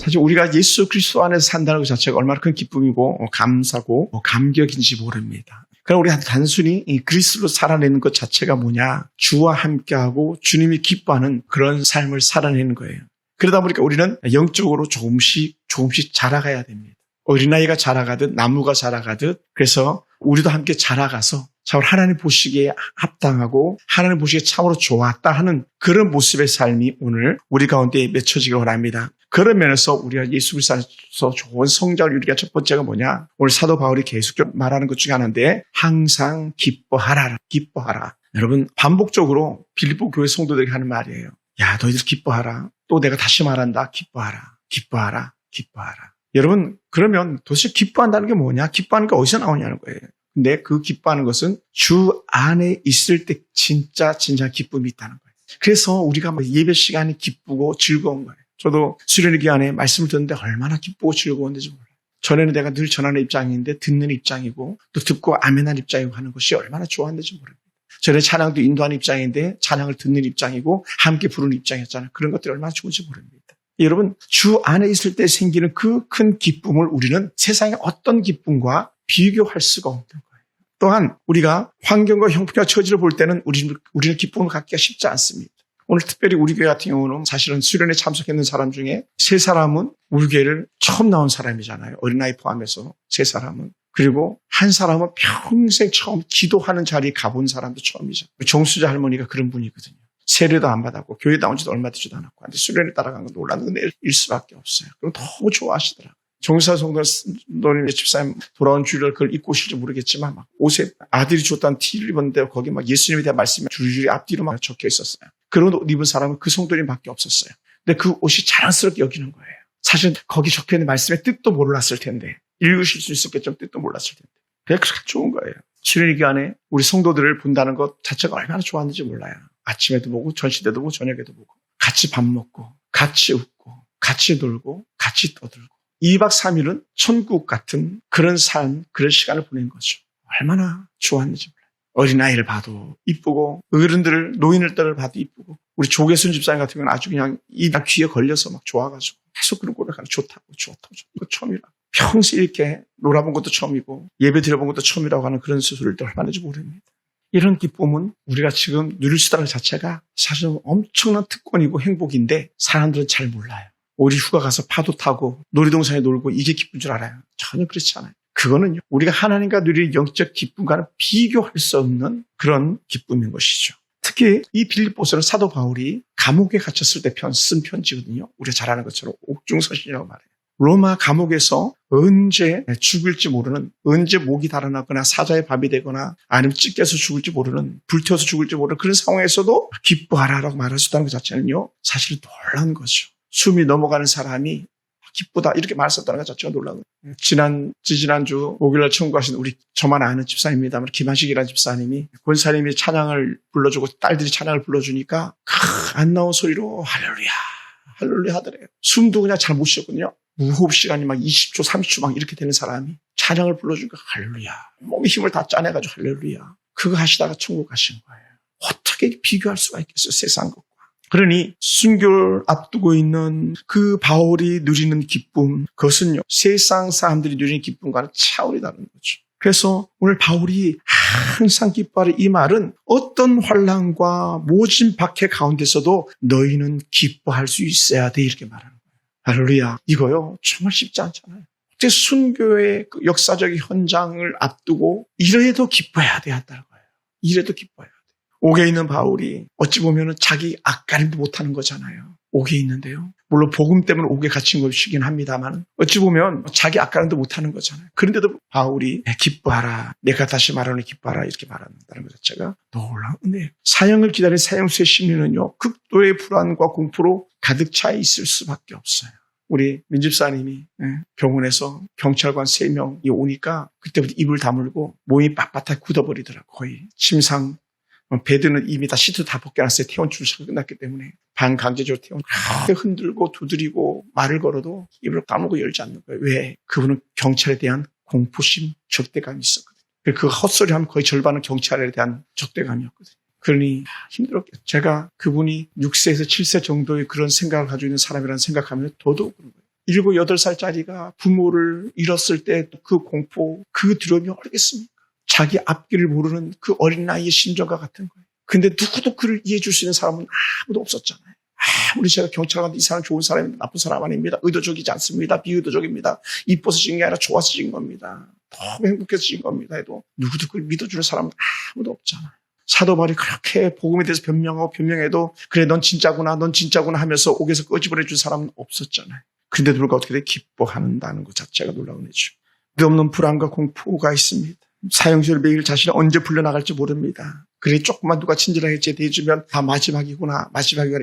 사실 우리가 예수 그리스도 안에서 산다는 것 자체가 얼마나 큰 기쁨이고 감사고 감격인지 모릅니다. 그럼 우리가 단순히 이 그리스도로 살아내는 것 자체가 뭐냐? 주와 함께하고 주님이 기뻐하는 그런 삶을 살아내는 거예요. 그러다 보니까 우리는 영적으로 조금씩 자라가야 됩니다. 어린아이가 자라가듯 나무가 자라가듯 그래서 우리도 함께 자라가서 참 하나님 보시기에 합당하고 하나님 보시기에 참으로 좋았다 하는 그런 모습의 삶이 오늘 우리 가운데 맺혀지기 원합니다. 그런 면에서 우리가 예수 그리스도에서 좋은 성장을 이루기가 첫 번째가 뭐냐? 오늘 사도 바울이 계속 말하는 것 중에 하나인데 항상 기뻐하라. 여러분 반복적으로 빌립보 교회 성도들에게 하는 말이에요. 야, 너희들 기뻐하라. 또 내가 다시 말한다. 기뻐하라. 여러분 그러면 도대체 기뻐한다는 게 뭐냐? 기뻐하는 게 어디서 나오냐는 거예요. 근데 그 기뻐하는 것은 주 안에 있을 때 진짜 기쁨이 있다는 거예요. 그래서 우리가 예배 시간이 기쁘고 즐거운 거예요. 저도 수련회 기간에 말씀을 듣는데 얼마나 기쁘고 즐거웠는지 몰라요. 전에는 내가 늘 전하는 입장인데 듣는 입장이고 또 듣고 아멘하는 입장이고 하는 것이 얼마나 좋았는지 모릅니다. 전에 찬양도 인도하는 입장인데 찬양을 듣는 입장이고 함께 부르는 입장이었잖아요. 그런 것들이 얼마나 좋은지 모릅니다. 여러분 주 안에 있을 때 생기는 그 큰 기쁨을 우리는 세상의 어떤 기쁨과 비교할 수가 없는 거예요. 또한 우리가 환경과 형편과 처지를 볼 때는 우리는 기쁨을 갖기가 쉽지 않습니다. 오늘 특별히 우리 교회 같은 경우는 사실은 수련회 참석했는 사람 중에 3사람은 우리 교회를 처음 나온 사람이잖아요. 어린아이 포함해서 3사람은. 그리고 한 사람은 평생 처음 기도하는 자리에 가본 사람도 처음이죠. 정수자 할머니가 그런 분이거든요. 세례도 안 받았고 교회 나온 지도 얼마 되지도 않았고 근데 수련회 따라간 건 놀랐는데 일 수밖에 없어요. 그럼 너무 좋아하시더라고요. 정사 성도님 집사님 돌아온 주일날 그걸 입고 오실지 모르겠지만 막 옷에 아들이 줬다는 티를 입었는데 거기 막 예수님에 대한 말씀이 줄줄이 앞뒤로 막 적혀 있었어요. 그런 옷 입은 사람은 그 성도님밖에 없었어요. 근데 그 옷이 자랑스럽게 여기는 거예요. 사실 거기 적혀 있는 말씀의 뜻도 몰랐을 텐데 읽으실 수 있었겠지만 뜻도 몰랐을 텐데 그게 그렇게 좋은 거예요. 수련회 기간에 우리 성도들을 본다는 것 자체가 얼마나 좋았는지 몰라요. 아침에도 보고 전시 때도 보고 저녁에도 보고 같이 밥 먹고 같이 웃고 같이 놀고 같이 떠들고 2박 3일은 천국 같은 그런 삶, 그런 시간을 보낸 거죠. 얼마나 좋았는지 몰라요. 어린아이를 봐도 이쁘고 노인들을 봐도 이쁘고 우리 조계순 집사님 같은 경우는 아주 그냥 이 귀에 걸려서 막 좋아가지고 계속 그런 고백하는 좋다고 이거 처음이라. 평생 이렇게 놀아본 것도 처음이고 예배 드려본 것도 처음이라고 하는 그런 수술을 얼마나인지 모릅니다. 이런 기쁨은 우리가 지금 누릴 수 있다는 것 자체가 사실은 엄청난 특권이고 행복인데 사람들은 잘 몰라요. 우리 휴가 가서 파도 타고 놀이동산에 놀고 이게 기쁜 줄 알아요. 전혀 그렇지 않아요. 그거는요 우리가 하나님과 누릴 영적 기쁨과는 비교할 수 없는 그런 기쁨인 것이죠. 특히 이 빌립보서는 사도 바울이 감옥에 갇혔을 때 쓴 편지거든요. 우리가 잘 아는 것처럼 옥중서신이라고 말해요. 로마 감옥에서 언제 죽을지 모르는, 언제 목이 달아나거나 사자의 밥이 되거나 아니면 찢겨서 죽을지 모르는, 불태워서 죽을지 모르는 그런 상황에서도 기뻐하라라고 말할 수 있다는 것 자체는요 사실 놀라운 거죠. 숨이 넘어가는 사람이 기쁘다 이렇게 말했었다는 것 자체가 놀라운 거예요. 지난주 목요일날 청구하신 우리 저만 아는 집사입니다만 김한식이라는 집사님이 권사님이 찬양을 불러주고 딸들이 찬양을 불러주니까 안 나온 소리로 할렐루야 하더래요. 숨도 그냥 잘 못 쉬었거든요. 무호흡 시간이 막 20초 30초 막 이렇게 되는 사람이 찬양을 불러주니까 할렐루야. 몸에 힘을 다 짜내가지고 할렐루야. 그거 하시다가 천국 가신 거예요. 어떻게 비교할 수가 있겠어요, 세상 것과. 그러니 순교를 앞두고 있는 그 바울이 누리는 기쁨, 그것은요 세상 사람들이 누리는 기쁨과는 차원이 다른 거죠. 그래서 오늘 바울이 항상 기뻐하라 이 말은 어떤 환난과 모진 박해 가운데서도 너희는 기뻐할 수 있어야 돼 이렇게 말하는 거예요. 할렐루야. 이거요 정말 쉽지 않잖아요. 어떻게 순교의 그 역사적 현장을 앞두고 이래도 기뻐해야 돼 한다는 거예요. 이래도 기뻐해야 돼. 옥에 있는 바울이 어찌 보면 자기 앞가림도 못하는 거잖아요. 옥에 있는데요. 물론 복음 때문에 옥에 갇힌 것이긴 합니다만 어찌 보면 자기 앞가림도 못하는 거잖아요. 그런데도 바울이 기뻐하라. 내가 다시 말하는 기뻐하라 이렇게 말한다는 것 자체가 놀라운 은혜예요. 사형을 기다린 사형수의 심리는요. 극도의 불안과 공포로 가득 차 있을 수밖에 없어요. 우리 민집사님이 병원에서 경찰관 3명이 오니까 그때부터 입을 다물고 몸이 빳빳하게 굳어버리더라고요. 거의 침상 베드는 이미 다 시트 다 벗겨놨어요. 퇴원 주사가 끝났기 때문에 반강제적으로 퇴원. 흔들고 두드리고 말을 걸어도 입을 다물고 열지 않는 거예요. 왜? 그분은 경찰에 대한 공포심, 적대감이 있었거든요. 그 헛소리 하면 거의 절반은 경찰에 대한 적대감이었거든요. 그러니 힘들었겠죠. 제가 그분이 6세에서 7세 정도의 그런 생각을 가지고 있는 사람이라는 생각하면 더더욱 그런 거예요. 7, 8살짜리가 부모를 잃었을 때 그 공포, 그 두려움이 어렵겠습니까? 자기 앞길을 모르는 그 어린 나이의 심정과 같은 거예요. 근데 누구도 그를 이해해 줄 수 있는 사람은 아무도 없었잖아요. 아무리 제가 경찰 가도 이 사람 좋은 사람입니다. 나쁜 사람 아닙니다. 의도적이지 않습니다. 비의도적입니다. 이뻐서 지은 게 아니라 좋아서 지은 겁니다. 너무 행복해서 지은 겁니다. 해도 누구도 그걸 믿어주는 사람은 아무도 없잖아요. 사도 바울이 그렇게 복음에 대해서 변명해도 그래 넌 진짜구나 하면서 옥에서 끄집어내준 사람은 없었잖아요. 그런데도 불구하고 어떻게 돼? 기뻐한다는 것 자체가 놀라운 일이죠. 없는 불안과 공포가 있습니다. 사형실 매일 자신이 언제 풀려나갈지 모릅니다. 그래 조금만 누가 친절하게 대해주면 다 마지막이구나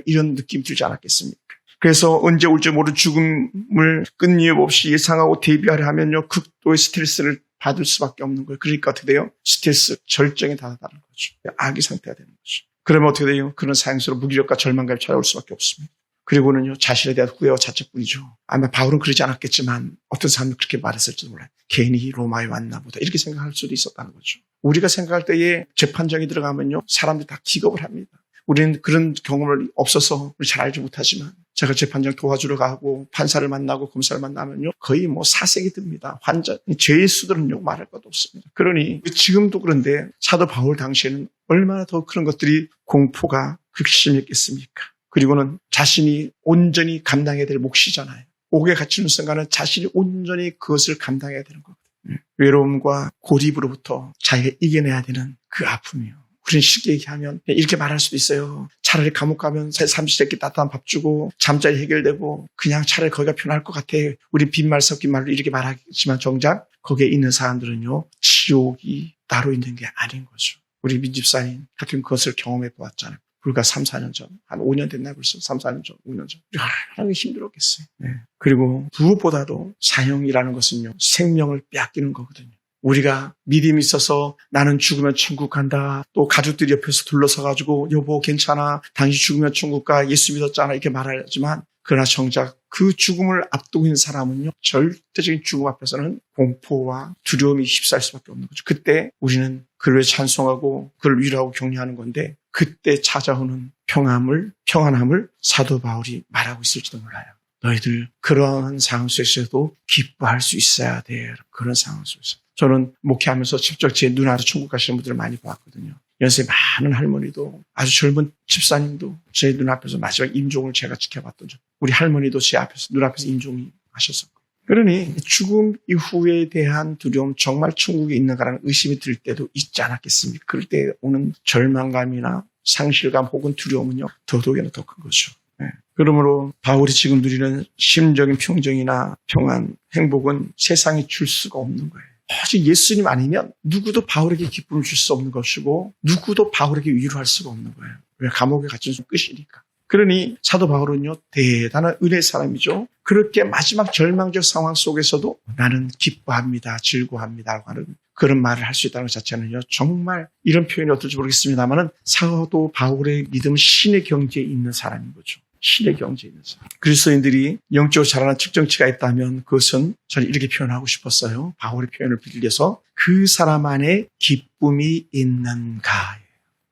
이런 느낌 들지 않았겠습니까? 그래서 언제 올지 모르는 죽음을 끊임없이 예상하고 대비하려 하면요 극도의 스트레스를 받을 수밖에 없는 거예요. 그러니까 어떻게 돼요? 스트레스 절정에 다다르는 거죠. 악의 상태가 되는 거죠. 그러면 어떻게 돼요? 그런 사형수로 무기력과 절망감이 찾아올 수밖에 없습니다. 그리고는요 자신에 대한 후회와 자책뿐이죠. 아마 바울은 그러지 않았겠지만 어떤 사람이 그렇게 말했을지도 몰라요. 괜히 로마에 왔나 보다 이렇게 생각할 수도 있었다는 거죠. 우리가 생각할 때에 재판정에 들어가면요 사람들이 다 기겁을 합니다. 우리는 그런 경험을 없어서 우리 잘 알지 못하지만 제가 재판장 도와주러 가고 판사를 만나고 검사를 만나면요 거의 사색이 듭니다. 환자 죄의 수들은요 말할 것도 없습니다. 그러니 지금도 그런데 사도 바울 당시에는 얼마나 더 그런 것들이 공포가 극심했겠습니까? 그리고는 자신이 온전히 감당해야 될 몫이잖아요. 옥에 갇히는 순간은 자신이 온전히 그것을 감당해야 되는 거거든요. 외로움과 고립으로부터 자기가 이겨내야 되는 그 아픔이요. 우리는 쉽게 얘기하면 이렇게 말할 수도 있어요. 차라리 감옥 가면 삼시세끼 따뜻한 밥 주고 잠자리 해결되고 그냥 차라리 거기가 편할 것 같아. 우리 빈말 섞인 말로 이렇게 말하지만 정작 거기에 있는 사람들은요. 지옥이 따로 있는 게 아닌 거죠. 우리 민집사님 같은 그것을 경험해 보았잖아요. 불과 3, 4년 전, 한 5년 됐나 벌써 3, 4년 전, 5년 전. 얼마나 힘들었겠어요. 네. 그리고 무엇보다도 사형이라는 것은요. 생명을 빼앗기는 거거든요. 우리가 믿음이 있어서 나는 죽으면 천국 간다. 또 가족들이 옆에서 둘러서가지고 여보 괜찮아. 당신 죽으면 천국 가. 예수 믿었잖아. 이렇게 말하지만 그러나 정작 그 죽음을 앞두고 있는 사람은요. 절대적인 죽음 앞에서는 공포와 두려움이 휩싸일 수밖에 없는 거죠. 그때 우리는 그를 찬송하고 그를 위로하고 격려하는 건데 그때 찾아오는 평안함을 사도 바울이 말하고 있을지도 몰라요. 너희들 그러한 상황 속에서도 기뻐할 수 있어야 돼. 그런 상황 속에서. 저는 목회하면서 직접 제 눈앞에서 천국 가시는 분들을 많이 봤거든요. 연세 많은 할머니도 아주 젊은 집사님도 제 눈앞에서 마지막 임종을 제가 지켜봤던 적. 우리 할머니도 제 앞에서 눈앞에서 임종이 하셨었고. 그러니 죽음 이후에 대한 두려움 정말 천국에 있는가라는 의심이 들 때도 있지 않았겠습니까? 그럴 때 오는 절망감이나 상실감 혹은 두려움은요. 더더욱이나 더 큰 거죠. 네. 그러므로 바울이 지금 누리는 심적인 평정이나 평안, 행복은 세상이 줄 수가 없는 거예요. 오직 예수님 아니면 누구도 바울에게 기쁨을 줄 수 없는 것이고 누구도 바울에게 위로할 수가 없는 거예요. 왜? 감옥에 갇힌 끝이니까. 그러니 사도 바울은요. 대단한 은혜의 사람이죠. 그렇게 마지막 절망적 상황 속에서도 나는 기뻐합니다. 즐거워합니다라고 하는 그런 말을 할 수 있다는 것 자체는요. 정말 이런 표현이 어떨지 모르겠습니다만은 사도 바울의 믿음은 신의 경지에 있는 사람인 거죠. 신의 경지에 있는 사람. 그리스도인들이 영적으로 자라는 측정치가 있다면 그것은 저는 이렇게 표현하고 싶었어요. 바울의 표현을 빌려서 그 사람 안에 기쁨이 있는가.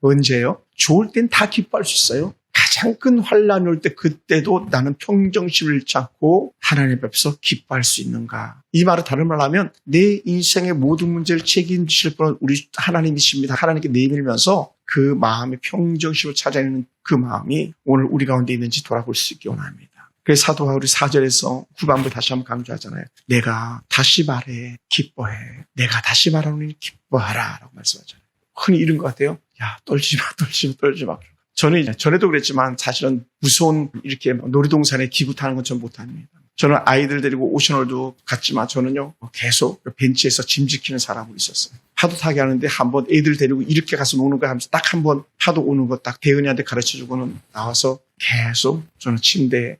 언제요? 좋을 땐 다 기뻐할 수 있어요. 가장 큰 환란이 올 때 그때도 나는 평정심을 잃지 않고 하나님 앞에서 기뻐할 수 있는가. 이 말을 다른 말로 하면 내 인생의 모든 문제를 책임지실 분은 우리 하나님이십니다. 하나님께 내밀면서 그 마음의 평정심을 찾아내는 그 마음이 오늘 우리 가운데 있는지 돌아볼 수 있기 원합니다. 그래서 사도 바울이 4절에서 후반부 다시 한번 강조하잖아요. 내가 다시 말해 기뻐해. 내가 다시 말하노니 기뻐하라 라고 말씀하잖아요. 흔히 이런 것 같아요. 야 떨지 마. 저는 전에도 그랬지만 사실은 무서운 이렇게 놀이동산에 기구 타는 건 전 못합니다. 저는 아이들 데리고 오션월드 갔지만 저는요 계속 벤치에서 짐 지키는 사람으로 있었어요. 파도 타게 하는데 한번 애들 데리고 이렇게 가서 노는 거 하면서 딱 한번 파도 오는 거 딱 대은이한테 가르쳐주고는 나와서 계속 저는 침대에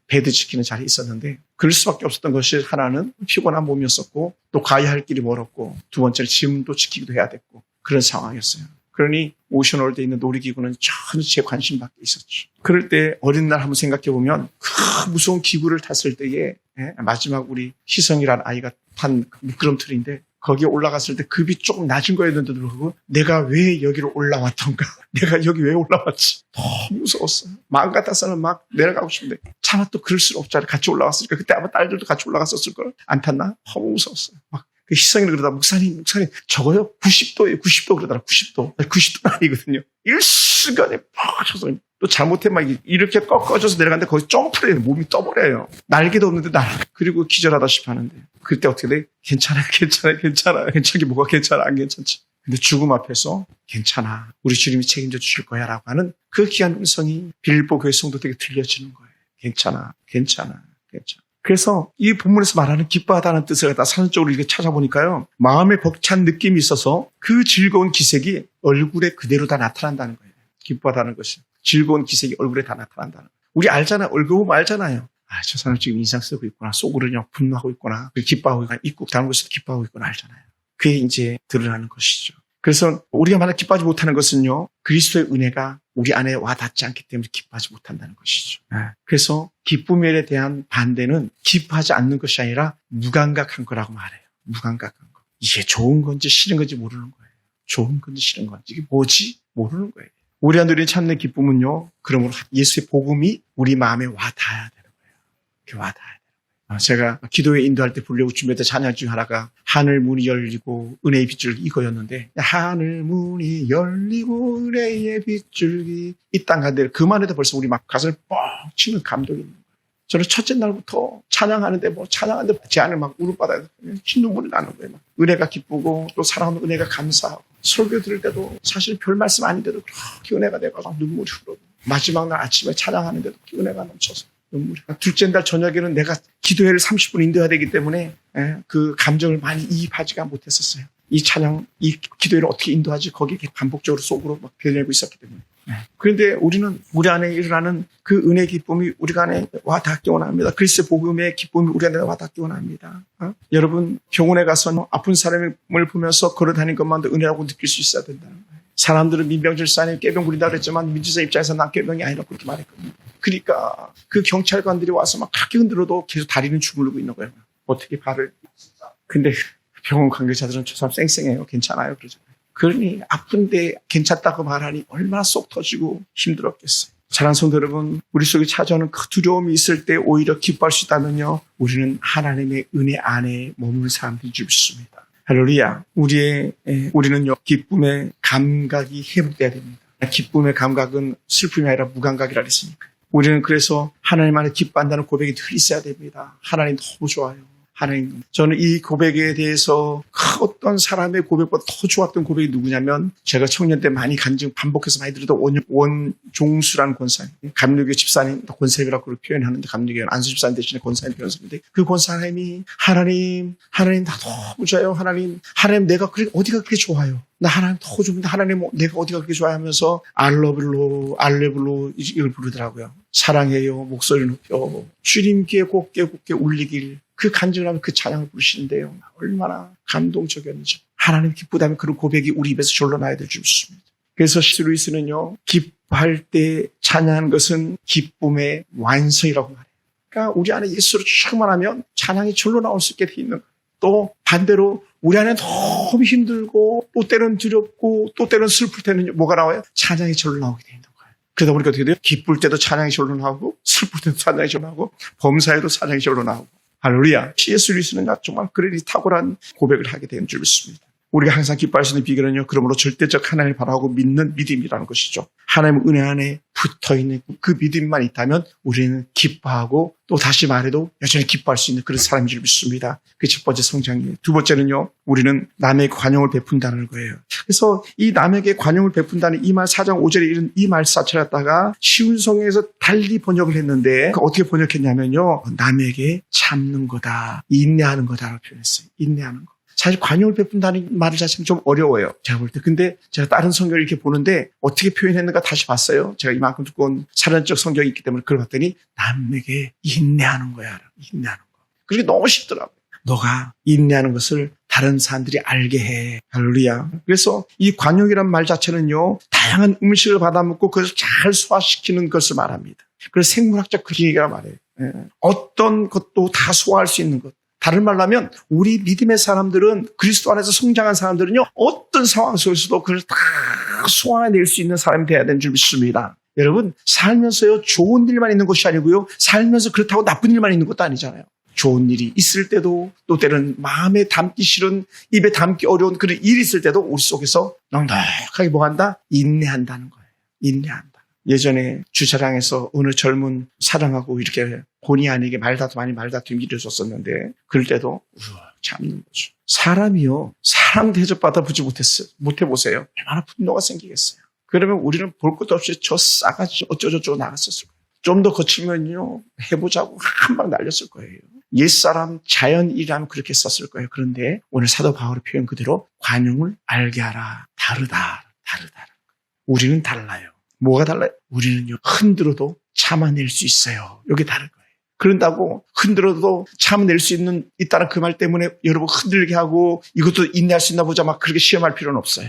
베드 지키는 자리에 있었는데 그럴 수밖에 없었던 것이 하나는 피곤한 몸이었었고 또 가야 할 길이 멀었고 두 번째는 짐도 지키기도 해야 됐고 그런 상황이었어요. 그러니 오션월드에 있는 놀이기구는 전혀 제 관심 밖에 있었죠. 그럴 때 어린 날 한번 생각해 보면 그 무서운 기구를 탔을 때에 마지막 우리 희성이라는 아이가 탄 미끄럼틀인데 거기에 올라갔을 때 급이 조금 낮은 거였는데도 불구하고 내가 왜 여기로 올라왔던가, 내가 여기 왜 올라왔지, 너무 무서웠어요. 마음 같아서는 막 내려가고 싶은데 차마 또 그럴 수는 없잖아요. 같이 올라왔으니까. 그때 아마 딸들도 같이 올라갔었을 걸. 안 탔나? 너무 무서웠어요. 막 그 희성이를 그러다 목사님 저거요? 90도예요. 90도 그러더라. 90도. 90도는 아니거든요. 일순간에 팍 쳐서 또 잘못해 막 이렇게 꺾어져서 내려가는데 거기 점프를 해요. 몸이 떠버려요. 날개도 없는데 그리고 기절하다시피 하는데 그때 어떻게 돼? 괜찮아. 괜찮게 뭐가 괜찮아? 안 괜찮지. 근데 죽음 앞에서 괜찮아. 우리 주님이 책임져 주실 거야 라고 하는 그 귀한 음성이 빌보 교회 성도들에게 들려지는 거예요. 괜찮아. 그래서 이 본문에서 말하는 기뻐하다는 뜻을 갖다 사전적으로 이렇게 찾아보니까요. 마음에 벅찬 느낌이 있어서 그 즐거운 기색이 얼굴에 그대로 다 나타난다는 거예요. 기뻐하다는 것이. 즐거운 기색이 얼굴에 다 나타난다는 거예요. 우리 알잖아요. 얼굴 보면 알잖아요. 저 사람 지금 인상 쓰고 있구나. 속으로는 분노하고 있구나. 기뻐하고 있구나. 입국 다른 곳에서 기뻐하고 있구나 알잖아요. 그게 이제 드러나는 것이죠. 그래서 우리가 만약 기뻐하지 못하는 것은요. 그리스도의 은혜가 우리 안에 와 닿지 않기 때문에 기뻐하지 못한다는 것이죠. 그래서 기쁨에 대한 반대는 기뻐하지 않는 것이 아니라 무감각한 거라고 말해요. 무감각한 거. 이게 좋은 건지 싫은 건지 모르는 거예요. 좋은 건지 싫은 건지 이게 뭐지? 모르는 거예요. 우리 안에 찾는 기쁨은요. 그러므로 예수의 복음이 우리 마음에 와 닿아야 되는 거예요. 이렇게 와 닿아야 돼요. 제가 기도회 인도할 때 부르려고 준비했던 찬양 중 하나가 하늘 문이 열리고 은혜의 빗줄기 이거였는데 하늘 문이 열리고 은혜의 빗줄기 이 땅 가운데 그만해도 벌써 우리 막 가슴을 뻥 치는 감동이 있는 거예요. 저는 첫째 날부터 찬양하는데 찬양하는데 제 안에 막 울음바다에 흰 눈물이 나는 거예요. 막 은혜가 기쁘고 또 사랑하는 은혜가 감사하고 설교 들을 때도 사실 별 말씀 아닌데도 그렇게 은혜가 돼서 막 눈물이 흐르고 마지막 날 아침에 찬양하는데도 은혜가 넘쳐서 눈물이. 둘째 날 저녁에는 내가 기도회를 30분 인도해야 되기 때문에 그 감정을 많이 이입하지가 못했었어요. 이 찬양, 이 기도회를 어떻게 인도하지? 거기에 반복적으로 속으로 막 변해내고 있었기 때문에. 그런데 우리는 우리 안에 일어나는 그 은혜의 기쁨이 우리 안에 와 닿기 원합니다. 그리스도의 복음의 기쁨이 우리 안에 와 닿기 원합니다. 여러분 병원에 가서 아픈 사람을 보면서 걸어다니는 것만도 은혜라고 느낄 수 있어야 된다는 거예요. 사람들은 민병질산에 깨병 부린다 그랬지만 민주사 입장에서 난 깨병이 아니라고 그렇게 말했거든요. 그러니까 그 경찰관들이 와서 막 그렇게 흔들어도 계속 다리는 주물르고 있는 거예요. 어떻게 발을. 근데 병원 관계자들은 저 사람 쌩쌩해요. 괜찮아요. 그러잖아요. 그러니 아픈데 괜찮다고 말하니 얼마나 속 터지고 힘들었겠어요. 사랑하는 성도 여러분, 우리 속에 찾아오는 그 두려움이 있을 때 오히려 기뻐할 수 있다면요. 우리는 하나님의 은혜 안에 머무는 사람들인 줄 믿습니다. 할렐루야. 우리는요, 기쁨의 감각이 회복돼야 됩니다. 기쁨의 감각은 슬픔이 아니라 무감각이라 그랬으니까. 우리는 그래서 하나님 안에 기뻐한다는 고백이 늘 있어야 됩니다. 하나님 너무 좋아요. 하나님, 저는 이 고백에 대해서 어떤 사람의 고백보다 더 좋았던 고백이 누구냐면 제가 청년 때 많이 반복해서 많이 들었던 원종수라는 권사님, 감리교 집사님, 권사님이라고 표현하는데 감리교 안수 집사님 대신에 권사님 표현했는데 그 권사님이 하나님 나 너무 좋아요. 하나님 내가 어디가 그렇게 좋아요. 나 하나님 더 좋은데 하나님 내가 어디가 그렇게 좋아하면서 알레블로 이걸 부르더라고요. 사랑해요. 목소리 높여 주님께 곱게 울리길. 그 간증을 하면 그 찬양을 부르시는데요. 얼마나 감동적이었는지. 하나님 기쁘다면 그런 고백이 우리 입에서 절로나야 될 줄 믿습니다. 그래서 루이스는요. 기뻐할 때 찬양하는 것은 기쁨의 완성이라고 말해요. 그러니까 우리 안에 예수를 충만하면 찬양이 절로 나올 수 있게 돼 있는 거예요. 또 반대로 우리 안에 너무 힘들고 또 때는 두렵고 또 때는 슬플 때는 뭐가 나와요? 찬양이 절로 나오게 돼 있는 거예요. 그러다 보니까 어떻게 돼요? 기쁠 때도 찬양이 절로 나오고 슬플 때도 찬양이 절로 나오고 범사에도 찬양이 절로 나오고. 할렐루야. C.S. 루이스는 정말 그런 탁월한 고백을 하게 되는 줄 믿습니다. 우리가 항상 기뻐할 수 있는 비결은요. 그러므로 절대적 하나님을 바라고 믿는 믿음이라는 것이죠. 하나님 은혜 안에 붙어있는 그 믿음만 있다면 우리는 기뻐하고 또 다시 말해도 여전히 기뻐할 수 있는 그런 사람인 줄 믿습니다. 그게 첫 번째 성장이에요. 두 번째는요. 우리는 남에게 관용을 베푼다는 거예요. 그래서 이 남에게 관용을 베푼다는 이 말 4장 5절에 이른 이 말 자체를 갖다가 쉬운 성경에서 달리 번역을 했는데 어떻게 번역했냐면요. 남에게 참는 거다. 인내하는 거다라고 표현했어요. 인내하는 거. 사실 관용을 베푼다는 말 자체는 좀 어려워요. 제가 볼 때. 근데 제가 다른 성경을 이렇게 보는데 어떻게 표현했는가 다시 봤어요. 제가 이만큼 두꺼운 사전적 성경이 있기 때문에 그걸 봤더니 남에게 인내하는 거야. 인내하는 거. 그게 너무 쉽더라고요. 너가 인내하는 것을 다른 사람들이 알게 해. 할렐루야. 그래서 이 관용이란 말 자체는요. 다양한 음식을 받아먹고 그것을 잘 소화시키는 것을 말합니다. 그래서 생물학적 그림이라 말해요. 어떤 것도 다 소화할 수 있는 것. 다른 말로 하면 우리 믿음의 사람들은 그리스도 안에서 성장한 사람들은요. 어떤 상황 속에서도 그걸 다 소화해낼 수 있는 사람이 돼야 되는 줄 믿습니다. 여러분 살면서요. 좋은 일만 있는 것이 아니고요. 살면서 그렇다고 나쁜 일만 있는 것도 아니잖아요. 좋은 일이 있을 때도 또 때는 마음에 담기 싫은 입에 담기 어려운 그런 일이 있을 때도 우리 속에서 넉넉하게 뭐 한다? 인내한다는 거예요. 인내한다. 예전에 주차장에서 어느 젊은 사랑하고 이렇게 본의 아니게 말다툼이 이루어졌었는데 그럴 때도 참는 거죠. 사람이요. 사람 대접받아 보지 못해보세요. 얼마나 분노가 생기겠어요. 그러면 우리는 볼 것도 없이 저 싸가지 어쩌고저쩌고 나갔었을 거예요. 좀 더 거칠면요. 해보자고 한 방 날렸을 거예요. 옛사람 자연이라면 그렇게 썼을 거예요. 그런데 오늘 사도 바울의 표현 그대로 관용을 알게 하라. 다르다. 우리는 달라요. 뭐가 달라요? 우리는요. 흔들어도 참아낼 수 있어요. 이게 다른 거예요. 그런다고 흔들어도 참아낼 수 있다는 그 말 때문에 여러분 흔들게 하고 이것도 인내할 수 있나 보자 막 그렇게 시험할 필요는 없어요.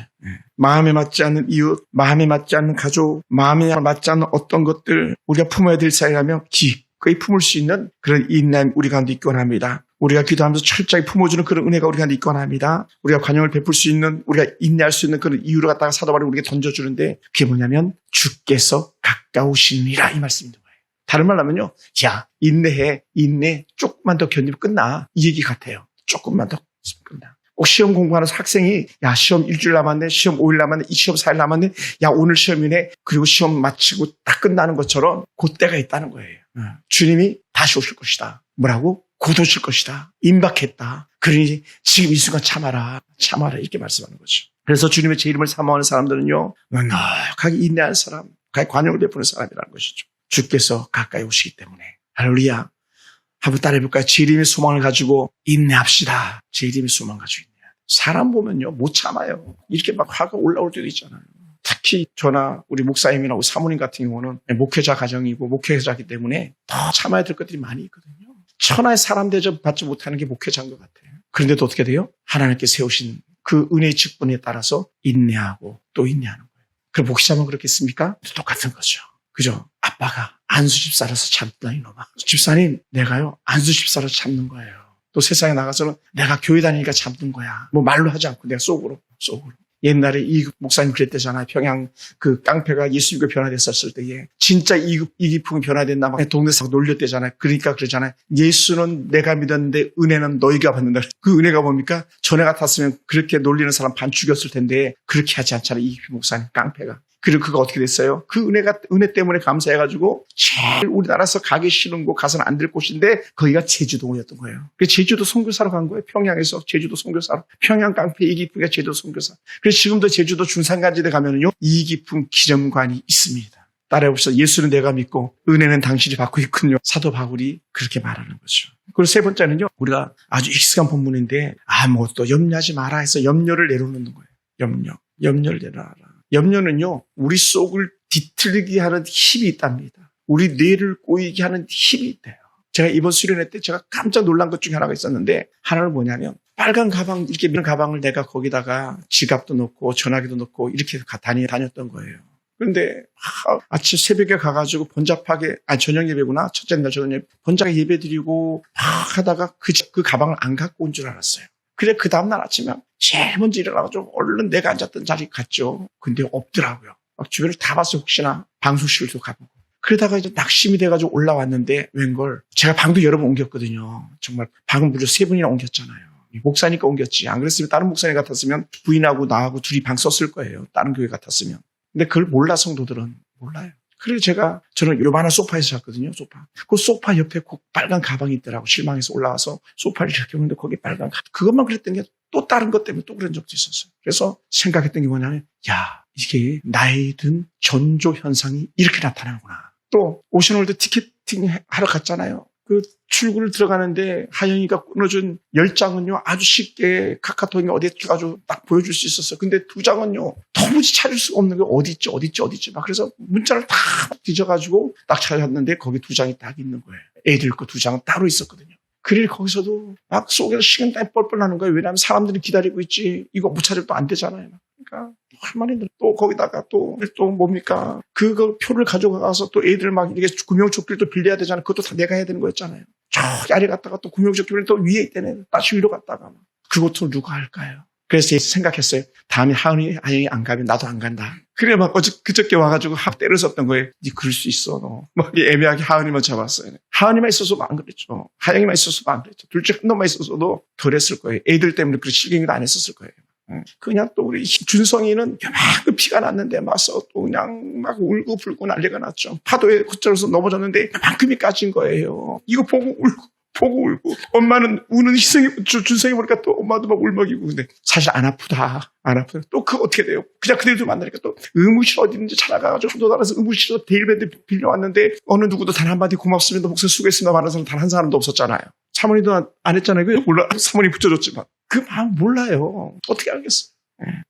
마음에 맞지 않는 이웃, 마음에 맞지 않는 가족, 마음에 맞지 않는 어떤 것들 우리가 품어야 될 사이라면 기꺼이 품을 수 있는 그런 인내함이 우리 가운데 있기 원합니다. 우리가 기도하면서 철저히 품어주는 그런 은혜가 우리 가운데 있기 원합니다. 우리가 관용을 베풀 수 있는 우리가 인내할 수 있는 그런 이유를 갖다가 사도 바울이 우리에게 던져주는데 그게 뭐냐면 주께서 가까우시니라 이 말씀인 거예요. 다른 말로 하면요. 야 인내해. 인내 조금만 더 견디면 끝나. 이 얘기 같아요. 조금만 더 끝나. 꼭 시험 공부하는 학생이 야 시험 일주일 남았네. 시험 5일 남았네. 이 시험 4일 남았네. 야 오늘 시험이네. 그리고 시험 마치고 딱 끝나는 것처럼 그때가 있다는 거예요. 주님이 다시 오실 것이다. 뭐라고? 곧 오실 것이다. 임박했다. 그러니 지금 이 순간 참아라. 이렇게 말씀하는 거죠. 그래서 주님의 제 이름을 사모하는 사람들은요. 넉넉하게 인내하는 사람, 관용을 베푸는 사람이라는 것이죠. 주께서 가까이 오시기 때문에. 할렐루야. 한번 따라해볼까요? 제 이름의 소망을 가지고 인내합시다. 제 이름의 소망 가지고 인내합니다. 사람 보면요. 못 참아요. 이렇게 막 화가 올라올 때도 있잖아요. 특히 저나 우리 목사님이나 우리 사모님 같은 경우는 목회자 가정이고 목회자이기 때문에 더 참아야 될 것들이 많이 있거든요. 천하의 사람 대접 받지 못하는 게 목회자인 것 같아요. 그런데도 어떻게 돼요? 하나님께 세우신 그 은혜의 직분에 따라서 인내하고 또 인내하는 거예요. 그럼 목회자만 그렇겠습니까? 똑같은 거죠. 그죠? 아빠가 안수 집사라서 참다 이놈아. 집사님 내가요 안수 집사라서 참는 거예요. 또 세상에 나가서는 내가 교회 다니니까 참는 거야. 뭐 말로 하지 않고 내가 속으로. 옛날에 이국 목사님 그랬대잖아요. 평양 그 깡패가 예수님과 변화됐었을 때에 진짜 이기풍이 변화됐나 막 동네에서 놀렸대잖아요. 그러니까 그러잖아요. 예수는 내가 믿었는데 은혜는 너희가 받는다. 그 은혜가 뭡니까? 전에 같았으면 그렇게 놀리는 사람 반 죽였을 텐데 그렇게 하지 않잖아요. 이기풍 목사님 깡패가. 그리고 그가 어떻게 됐어요? 그 은혜 때문에 감사해가지고 제일 우리나라에서 가기 싫은 곳 가서는 안 될 곳인데 거기가 제주도였던 거예요. 그래서 제주도 선교사로 간 거예요. 평양에서 제주도 선교사로. 평양 깡패 이기풍이 제주도 선교사. 그래서 지금도 제주도 중산간지대 가면은요 이기풍 기념관이 있습니다. 따라해보시죠. 예수는 내가 믿고 은혜는 당신이 받고 있군요. 사도 바울이 그렇게 말하는 거죠. 그리고 세 번째는요 우리가 아주 익숙한 본문인데 아무것도 염려하지 마라 해서 염려를 내려놓는 거예요. 염려를 내려놔라. 염려는요, 우리 속을 뒤틀리게 하는 힘이 있답니다. 우리 뇌를 꼬이게 하는 힘이 있대요. 제가 이번 수련회 때 제가 깜짝 놀란 것 중에 하나가 있었는데, 하나는 뭐냐면, 빨간 가방, 이렇게 이런 가방을 내가 거기다가 지갑도 넣고, 전화기도 넣고, 이렇게 다녔던 거예요. 그런데, 아침 새벽에 가가지고 번잡하게, 저녁 예배구나. 첫째 날 저녁 예배, 번잡하게 예배 드리고, 막 하다가 그 가방을 안 갖고 온 줄 알았어요. 그래, 그 다음날 아침에 제일 먼저 일어나가지고 얼른 내가 앉았던 자리 갔죠. 근데 없더라고요. 막 주변을 다 봤어요. 혹시나 방송실도 가보고. 그러다가 이제 낙심이 돼가지고 올라왔는데 웬걸 제가 방도 여러 번 옮겼거든요. 정말 방은 무려 3번이나 옮겼잖아요. 목사니까 옮겼지. 안 그랬으면 다른 목사님 같았으면 부인하고 나하고 둘이 방 썼을 거예요. 다른 교회 같았으면. 근데 그걸 몰라 성도들은 몰라요. 그래서 저는 요만한 소파에서 잤거든요, 소파. 그 소파 옆에 꼭 빨간 가방이 있더라고. 실망해서 올라와서 소파를 이렇게 보는데 거기 빨간 가방. 그것만 그랬던 게 또 다른 것 때문에 또 그런 적도 있었어요. 그래서 생각했던 게 뭐냐면, 야, 이게 나이 든 전조 현상이 이렇게 나타나는구나. 또 오션월드 티켓팅 하러 갔잖아요. 그 출구를 들어가는데 하영이가 끊어준 10장은요 아주 쉽게 카카오톡에 어디에 가지고 딱 보여줄 수 있었어요. 근데 2장은요 도무지 찾을 수가 없는 게 어디 있지 막 그래서 문자를 다 뒤져가지고 딱 찾았는데 거기 2장이 딱 있는 거예요. 애들 거 2장은 따로 있었거든요. 그래 거기서도 막 속에서 식은땀이 뻘뻘 나는 거예요. 왜냐하면 사람들이 기다리고 있지. 이거 못 찾으면 또 안 되잖아요. 그러니까 할머니들 또 거기다가 또 뭡니까? 그거 표를 가져가서 또 애들 막 이렇게 구명조끼를 또 빌려야 되잖아요. 그것도 다 내가 해야 되는 거였잖아요. 저 아래 갔다가 또 구명조끼면 또 위에 있다네. 다시 위로 갔다가. 그 고통을 누가 할까요? 그래서 생각했어요. 다음에 하영이 안 가면 나도 안 간다. 그래 막 그저께 와가지고 때를 썼던 거예요. 니 그럴 수 있어 너. 막 애매하게 하은이만 잡았어요. 하은이만 있어서도 안 그랬죠. 하영이만 있어서도 안 그랬죠. 둘째 한 놈만 있어서도 덜 했을 거예요. 애들 때문에 그렇게 실갱이도 안 했었을 거예요. 그냥 또 우리 준성이는 막 피가 났는데 막서 또 그냥 막 울고 불고 난리가 났죠. 파도에 걷절어서 넘어졌는데 그만큼이 까진 거예요. 이거 보고 울고 엄마는 우는 준성이 보니까 또 엄마도 막 울먹이고. 근데 사실 안 아프다. 또 그거 어떻게 돼요? 그냥 그대로 만나니까 또 의무실 어디 있는지 찾아가가지고 한도 나라서 의무실에서 데일밴드 빌려왔는데 어느 누구도 단 한마디 고맙습니다 목소리 수고했습니다 말하는 사람 단 한 사람도 없었잖아요. 사모님도 안 했잖아요. 그냥 몰라. 사모님 붙여줬지만 그 마음 몰라요. 어떻게 알겠어?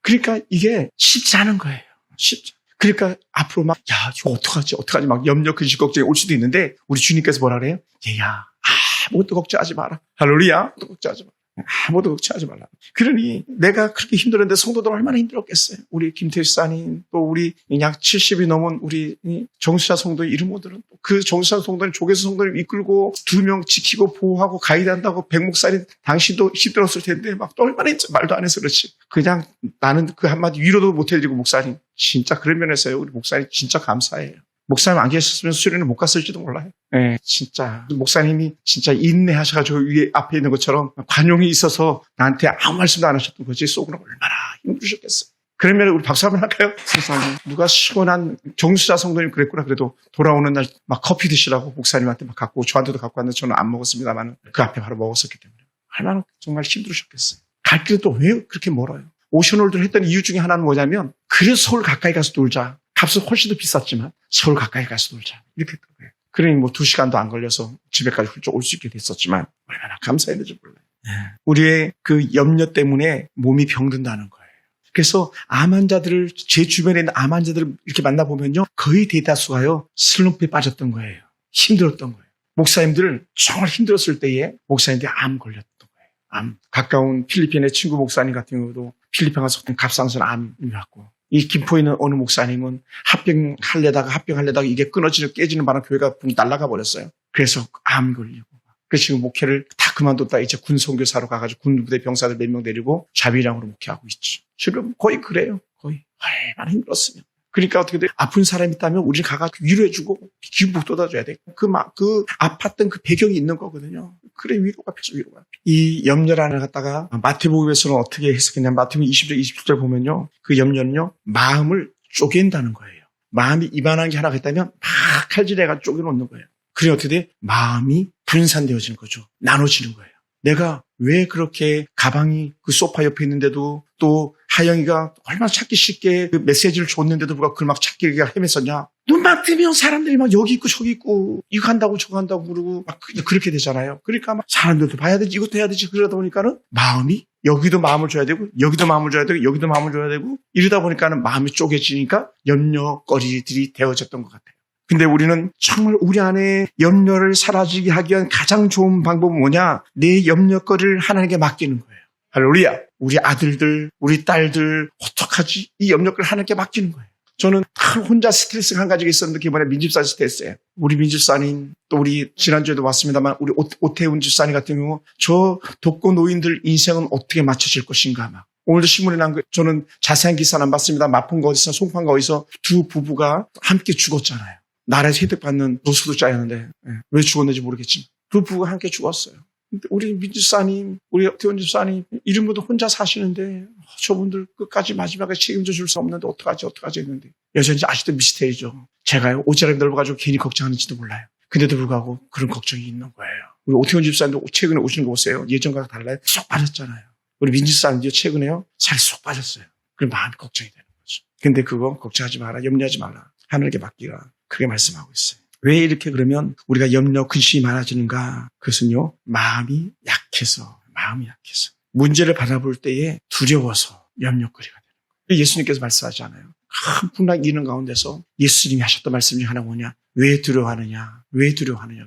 그러니까 이게 쉽지 않은 거예요. 쉽지. 그러니까 앞으로 막 이거 어떡하지 막 염려 근심 걱정이 올 수도 있는데 우리 주님께서 뭐라 그래요? 얘야 아무것도 걱정하지 마라. 할렐루야. 아무것도 걱정하지 마라. 아무도 걱정하지 말라. 그러니 내가 그렇게 힘들었는데 성도들 얼마나 힘들었겠어요. 우리 김태희 사님 또 우리 약 70이 넘은 우리 정수자 성도의 이름모들은 그 정수자 성도는 조계수 성도를 이끌고 2명 지키고 보호하고 가이드한다고 백목사님 당신도 힘들었을 텐데 막 또 얼마나 했죠. 말도 안 해서 그렇지. 그냥 나는 그 한마디 위로도 못 해드리고 목사님 진짜 그런 면에서요. 우리 목사님 진짜 감사해요. 목사님 안 계셨으면 수련을 못 갔을지도 몰라요. 네, 진짜. 목사님이 진짜 인내하셔가지고 위에 앞에 있는 것처럼 관용이 있어서 나한테 아무 말씀도 안 하셨던 거지. 속으로 얼마나 힘드셨겠어요. 그러면 우리 박수 한번 할까요? 세상에. 누가 시원한 정수자 성도님 그랬구나. 그래도 돌아오는 날 막 커피 드시라고 목사님한테 막 갖고 저한테도 갖고 왔는데 저는 안 먹었습니다만 그 앞에 바로 먹었었기 때문에. 얼마나 정말 힘들으셨겠어요. 갈 길은 또 왜 그렇게 멀어요? 오션월드를 했던 이유 중에 하나는 뭐냐면 그래서 서울 가까이 가서 놀자. 값은 훨씬 더 비쌌지만 서울 가까이 가서 놀자. 이렇게 했던 거예요. 그러니 뭐 2시간도 안 걸려서 집에까지 훌쩍 올 수 있게 됐었지만 얼마나 감사했는지 몰라요. 우리의 그 염려 때문에 몸이 병든다는 거예요. 그래서 암 환자들을 제 주변에 있는 암 환자들을 이렇게 만나보면요. 거의 대다수가요. 슬럼프에 빠졌던 거예요. 힘들었던 거예요. 목사님들 정말 힘들었을 때에 목사님들이 암 걸렸던 거예요. 암. 가까운 필리핀의 친구 목사님 같은 경우도 필리핀 가서 갑상선 암이 왔고 이 김포에 있는 어느 목사님은 합병하려다가 이게 깨지는 바람 교회가 붕 날아가 버렸어요. 그래서 암 걸리고. 그래서 지금 목회를 다 그만뒀다 이제 군선교사로 가가지고 군부대 병사들 몇 명 데리고 자비량으로 목회하고 있죠. 지금 거의 그래요. 거의. 얼마나 힘들었으면. 그러니까 어떻게 돼? 아픈 사람이 있다면 우리는 가가지고 위로해주고 기분 돋아줘야 돼. 그 아팠던 그 배경이 있는 거거든요. 그래, 위로가 필요, 위로가. 이 염려를 갖다가 마태복음에서는 어떻게 해석했냐면 마태복음 20절, 27절 보면요. 그 염려는요, 마음을 쪼갠다는 거예요. 마음이 이만한 게 하나가 있다면 막 칼질해가 쪼개놓는 거예요. 그래, 어떻게 돼? 마음이 분산되어지는 거죠. 나눠지는 거예요. 내가 왜 그렇게 가방이 그 소파 옆에 있는데도 또 하영이가 얼마나 찾기 쉽게 그 메시지를 줬는데도 불구하고 그걸 막 찾기가 헤맸었냐. 눈만 뜨면 사람들이 막 여기 있고 저기 있고 이거 한다고 저거 한다고 그러고 막 그렇게 되잖아요. 그러니까 막 사람들도 봐야 되지 이것도 해야 되지 그러다 보니까는 마음이 여기도 마음을 줘야 되고 여기도 마음을 줘야 되고 여기도 마음을 줘야 되고 이러다 보니까는 마음이 쪼개지니까 염려거리들이 되어졌던 것 같아요. 근데 우리는 정말 우리 안에 염려를 사라지게 하기 위한 가장 좋은 방법은 뭐냐? 내 염려거리를 하나님께 맡기는 거예요. 할렐루야. 우리 아들들, 우리 딸들 어떡하지? 이 염려거리를 하나님께 맡기는 거예요. 저는 혼자 스트레스가 한 가지가 있었는데 그게 뭐냐? 민집사 스트레스예요. 우리 민집사님 또 우리 지난주에도 왔습니다만 우리 오태훈 집사님 같은 경우 저 독거 노인들 인생은 어떻게 맞춰질 것인가 막. 오늘도 신문에 난 거 저는 자세한 기사는 안 봤습니다. 마포인가 어디서 송파인가 어디서 두 부부가 함께 죽었잖아요. 나라에서 혜택받는 노수도자였는데 왜 죽었는지 모르겠지만 두 부부가 함께 죽었어요. 근데 우리 민주사님, 우리 태원 집사님 이름보다 혼자 사시는데 저분들 끝까지 마지막에 책임져 줄 수 없는데 어떡하지 했는데 여전히 아직도 미스테리죠. 제가요 오지랖이 넓어가지고 괜히 걱정하는지도 몰라요. 근데도 불구하고 그런 걱정이 있는 거예요. 우리 오태훈 집사님도 최근에 오시는 거 보세요. 예전과 달라요. 쏙 빠졌잖아요. 우리 민주사님도 최근에요. 살이 쏙 빠졌어요. 그럼 마음이 걱정이 되는 거죠. 근데 그거 걱정하지 마라. 염려하지 말라. 하늘에게 맡기라. 그렇게 말씀하고 있어요. 왜 이렇게 그러면 우리가 염려, 근심이 많아지는가? 그것은요, 마음이 약해서. 문제를 바라볼 때에 두려워서 염려거리가 되는 거예요. 예수님께서 말씀하잖아요. 큰 풍랑 이는 가운데서 예수님이 하셨던 말씀 중에 하나가 뭐냐? 왜 두려워하느냐? 그러잖아요.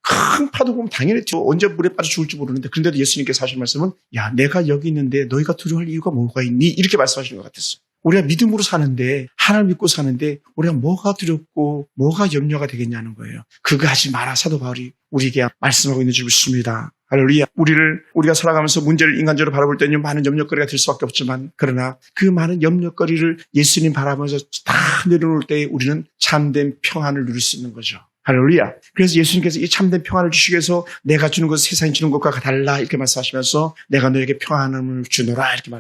큰 파도 보면 당연히 언제 물에 빠져 죽을지 모르는데 그런데도 예수님께서 하신 말씀은 야, 내가 여기 있는데 너희가 두려워할 이유가 뭐가 있니? 이렇게 말씀하시는 것 같았어요. 우리가 믿음으로 사는데, 하나님을 믿고 사는데 우리가 뭐가 두렵고 뭐가 염려가 되겠냐는 거예요. 그거 하지 마라. 사도 바울이 우리에게 말씀하고 있는 줄 믿습니다. 할렐루야. 우리가 살아가면서 문제를 인간적으로 바라볼 때는 많은 염려거리가 될 수밖에 없지만, 그러나 그 많은 염려거리를 예수님 바라보면서 다 내려놓을 때 우리는 참된 평안을 누릴 수 있는 거죠. 할렐루야. 그래서 예수님께서 이 참된 평안을 주시기 위해서 내가 주는 것은 세상이 주는 것과 달라 이렇게 말씀하시면서 내가 너에게 평안을 주노라 이렇게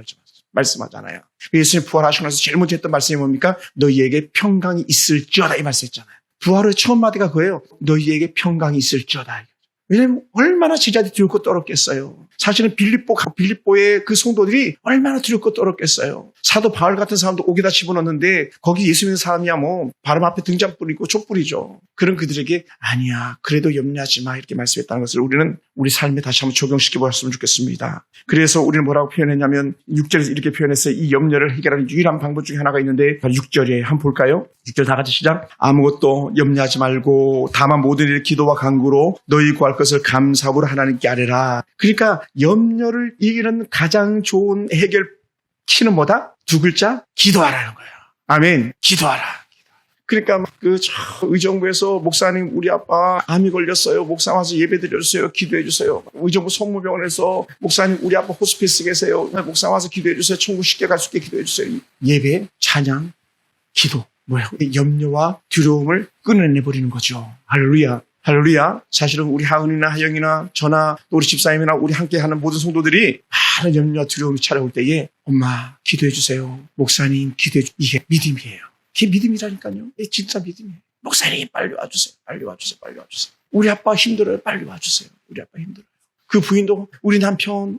말씀하잖아요. 예수님 부활하시고 나서 제일 먼저 했던 말씀이 뭡니까? 너희에게 평강이 있을지어다 이 말씀했잖아요. 부활의 처음 마디가 그거예요. 너희에게 평강이 있을지어다. 왜냐하면 얼마나 제자들이 두렵고 떨었겠어요. 사실은 빌립보의 그 성도들이 얼마나 두렵고 떨었겠어요. 사도 바울 같은 사람도 옥에다 집어넣는데 거기 예수 믿는 사람이야 뭐 바로 앞에 등잔불이고 촛불이죠. 그런 그들에게 아니야 그래도 염려하지 마 이렇게 말씀했다는 것을 우리는 우리 삶에 다시 한번 적용시켜 보았으면 좋겠습니다. 그래서 우리는 뭐라고 표현했냐면 6절에서 이렇게 표현했어요. 이 염려를 해결하는 유일한 방법 중에 하나가 있는데 6절에 한번 볼까요? 6절 다 같이 시작. 아무것도 염려하지 말고 다만 모든 일 기도와 간구로 너희 구할 것을 감사함으로 하나님께 아뢰라. 그러니까 염려를 이기는 가장 좋은 해결 키는 뭐다? 두 글자? 기도하라는 거예요. 아멘. 기도하라. 그러니까 의정부에서 목사님 우리 아빠 암이 걸렸어요. 목사 와서 예배 드려주세요. 기도해 주세요. 의정부 성모병원에서 목사님 우리 아빠 호스피스 계세요. 목사 와서 기도해 주세요. 천국 쉽게 갈 수 있게 기도해 주세요. 예배, 찬양, 기도. 뭐야? 염려와 두려움을 끊어내버리는 거죠. 할렐루야. 할렐루야. 사실은 우리 하은이나 하영이나 저나 또 우리 집사님이나 우리 함께하는 모든 성도들이 많은 염려와 두려움이 찾아올 때에 엄마 기도해 주세요. 목사님 기도해 주세요. 이게 믿음이에요. 이게 믿음이라니까요. 이게 진짜 믿음이에요. 목사님 빨리 와주세요. 빨리 와주세요. 빨리 와주세요. 우리 아빠 힘들어요. 빨리 와주세요. 우리 아빠 힘들어요. 그 부인도 우리 남편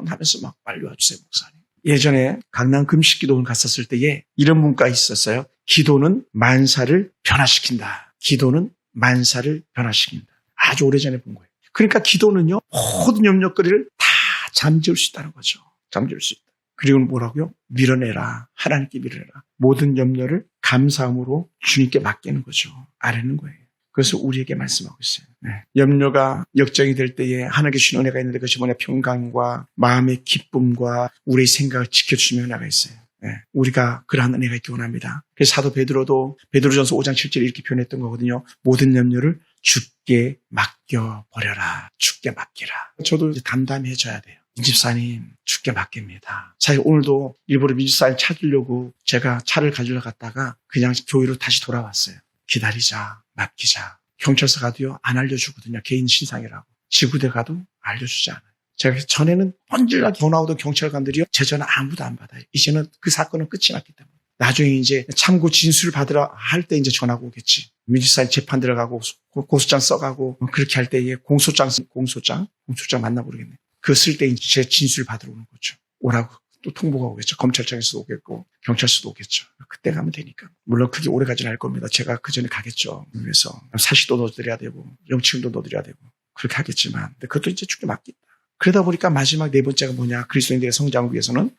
하면서 막 빨리 와주세요. 목사님. 예전에 강남 금식기도원 갔었을 때에 이런 문구가 있었어요. 기도는 만사를 변화시킨다. 기도는 만사를 변화시킨다. 아주 오래전에 본 거예요. 그러니까 기도는요. 모든 염려거리를 다 잠재울 수 있다는 거죠. 잠재울 수 있다. 그리고 뭐라고요? 밀어내라. 하나님께 밀어내라. 모든 염려를 감사함으로 주님께 맡기는 거죠. 아뢰는 거예요. 그래서 우리에게 말씀하고 있어요. 네. 염려가 역정이 될 때에 하나님께 주신 은혜가 있는데 그것이 뭐냐? 평강과 마음의 기쁨과 우리의 생각을 지켜주시는 은혜가 있어요. 네. 우리가 그러한 은혜가 있기 원합니다. 그래서 사도 베드로도 베드로전서 5장 7절에 이렇게 표현했던 거거든요. 모든 염려를 주께 맡겨버려라. 주께 맡기라. 저도 이제 담담해져야 돼요. 민집사님 주께 맡깁니다. 사실 오늘도 일부러 민집사님 찾으려고 제가 차를 가지러 갔다가 그냥 교회로 다시 돌아왔어요. 기다리자. 맡기자. 경찰서 가도요 안 알려주거든요. 개인 신상이라고. 지구대 가도 알려주지 않아요. 제가 전에는 언제나 전화 오던 경찰관들이요 제 전화 아무도 안 받아요. 이제는 그 사건은 끝이 났기 때문에. 나중에 이제 참고 진술 받으라 할 때 이제 전화가 오겠지. 민주사님 재판 들어가고 고소장 써가고 그렇게 할 때에 공소장 맞나 모르겠네. 그거 쓸 때 이제 제 진술 받으러 오는 거죠. 오라고 또 통보가 오겠죠. 검찰청에서도 오겠고 경찰서도 오겠죠. 그때 가면 되니까. 물론 그게 오래 가지는 않을 겁니다. 제가 그 전에 가겠죠. 그래서 사식도 넣어드려야 되고 영치금도 넣어드려야 되고 그렇게 하겠지만 근데 그것도 이제 주께 맡긴다. 그러다 보니까 마지막 네 번째가 뭐냐. 그리스도인들의 성장을 위해서는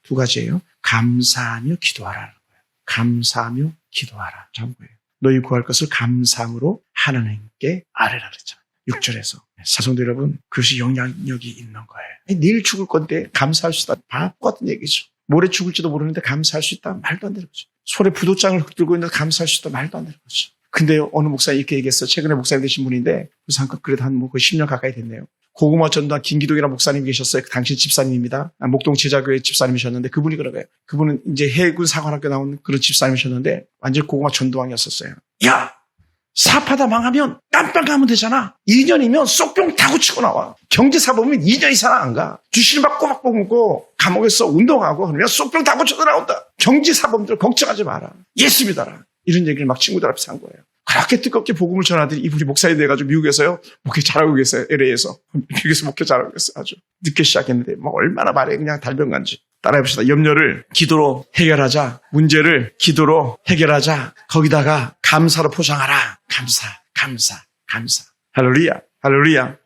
두 가지예요. 감사하며 기도하라는 거예요. 감사하며 기도하라. 참 거예요. 너희 구할 것을 감사함으로 하나님께 아뢰라 그랬잖아요. 6절에서. 사성도 여러분, 그것이 영향력이 있는 거예요. 내일 죽을 건데 감사할 수 있다. 바보 같은 얘기죠. 모레 죽을지도 모르는데 감사할 수 있다. 말도 안 되는 거죠. 손에 부도장을 들고 있는데 감사할 수 있다. 말도 안 되는 거죠. 근데 어느 목사님 이렇게 얘기했어요. 최근에 목사님 되신 분인데 그 잠깐 그래도 한 10년 가까이 됐네요. 고구마 전도한 김기동이라는 목사님이 계셨어요. 당신 집사님입니다. 목동 제자교회 집사님이셨는데 그분이 그런 거예요. 그분은 이제 해군 사관학교 나온 그런 집사님이셨는데 완전 고구마 전도왕이었었어요. 야! 사업하다 망하면 깜빡 가면 되잖아. 2년이면 쏙뿅 타고 치고 나와. 경제사범은 2년 이상 안 가. 주시는 밥 꼬박꼬박 먹고 감옥에서 운동하고 그러면 쏙뿅 타고 치고 나온다. 경제사범들 걱정하지 마라. 예수 믿어라. 이런 얘기를 막 친구들 앞에서 한 거예요. 그렇게 뜨겁게 복음을 전하더니 이분이 목사님 돼가지고 미국에서요. 목회 잘하고 계세요. LA에서. 미국에서 목회 잘하고 계세요. 아주 늦게 시작했는데 뭐 얼마나 말해 그냥 달변간지. 따라해봅시다. 염려를 기도로 해결하자. 문제를 기도로 해결하자. 거기다가 감사로 포장하라. 감사. 할렐루야.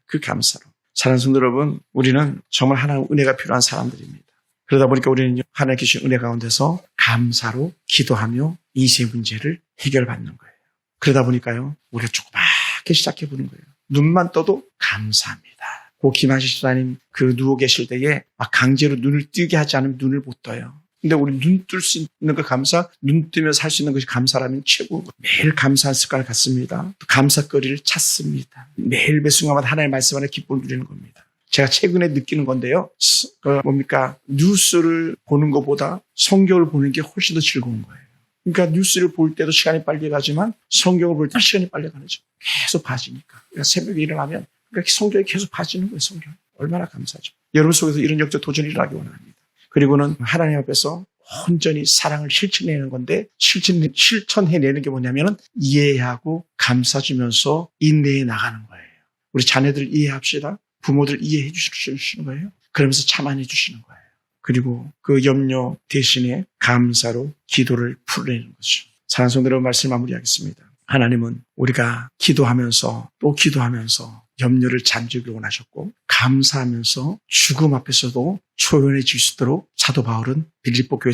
그 감사로. 사랑하는 성도 여러분, 우리는 정말 하나님 은혜가 필요한 사람들입니다. 그러다 보니까 우리는 하나님 계신 은혜 가운데서 감사로 기도하며 인생 문제를 해결받는 거예요. 그러다 보니까요, 우리가 조그맣게 시작해보는 거예요. 눈만 떠도 감사합니다. 고 김하실 집사님 그 누워 계실 때에 막 강제로 눈을 뜨게 하지 않으면 눈을 못 떠요. 근데 우리 눈 뜰 수 있는 거 감사, 눈 뜨면 살 수 있는 것이 감사라면 최고. 매일 감사한 습관을 갖습니다. 또 감사거리를 찾습니다. 매일 매 순간마다 하나님의 말씀 안에 기쁨을 누리는 겁니다. 제가 최근에 느끼는 건데요. 뉴스를 보는 것보다 성경을 보는 게 훨씬 더 즐거운 거예요. 그러니까 뉴스를 볼 때도 시간이 빨리 가지만 성경을 볼 때 시간이 빨리 가죠. 계속 봐지니까. 그러니까 새벽에 일어나면 성경이 계속 봐지는 거예요. 성경. 얼마나 감사하죠. 여러분 속에서 이런 역적 도전이 일어나기 원합니다. 그리고는 하나님 앞에서 온전히 사랑을 실천해내는 건데 실천해내는 게 뭐냐면 이해하고 감싸주면서 인내해 나가는 거예요. 우리 자녀들 이해합시다. 부모들 이해해 주시는 거예요. 그러면서 참아내 주시는 거예요. 그리고 그 염려 대신에 감사로 기도를 풀어내는 거죠. 사랑하는 성도 여러분, 말씀 마무리하겠습니다. 하나님은 우리가 기도하면서 또 기도하면서 염려를 잠재우기 원하셨고 감사하면서 죽음 앞에서도 초연해질 수 있도록 사도 바울은 빌립보 교회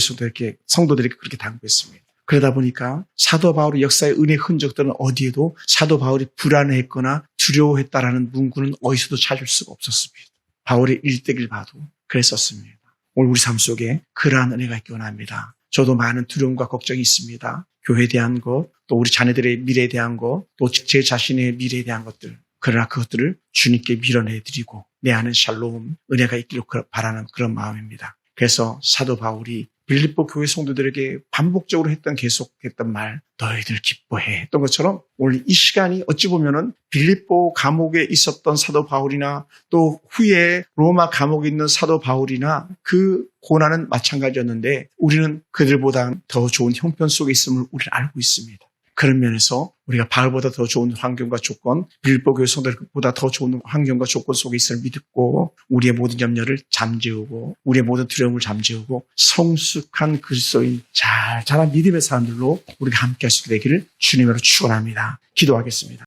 성도들에게 그렇게 당부했습니다. 그러다 보니까 사도 바울의 역사의 은혜 흔적들은 어디에도 사도 바울이 불안해했거나 두려워했다라는 문구는 어디서도 찾을 수가 없었습니다. 바울의 일대기를 봐도 그랬었습니다. 오늘 우리 삶 속에 그러한 은혜가 있기 원합니다. 저도 많은 두려움과 걱정이 있습니다. 교회에 대한 것, 또 우리 자녀들의 미래에 대한 것, 또 제 자신의 미래에 대한 것들. 그러나 그것들을 주님께 밀어내드리고 내 안에 샬롬, 은혜가 있기를 바라는 그런 마음입니다. 그래서 사도 바울이 빌립보 교회 성도들에게 반복적으로 계속했던 말, 너희들 기뻐해 했던 것처럼 오늘 이 시간이 어찌 보면은 빌립보 감옥에 있었던 사도 바울이나 또 후에 로마 감옥에 있는 사도 바울이나 그 고난은 마찬가지였는데 우리는 그들보다 더 좋은 형편 속에 있음을 우리는 알고 있습니다. 그런 면에서 우리가 바울보다 더 좋은 환경과 조건, 빌립보 교회 성도들보다 더 좋은 환경과 조건 속에 있음을 믿고 우리의 모든 염려를 잠재우고 우리의 모든 두려움을 잠재우고 성숙한 그리스도인 잘 자란 믿음의 사람들로 우리가 함께 할 수 있게 되기를 주님으로 축원합니다. 기도하겠습니다.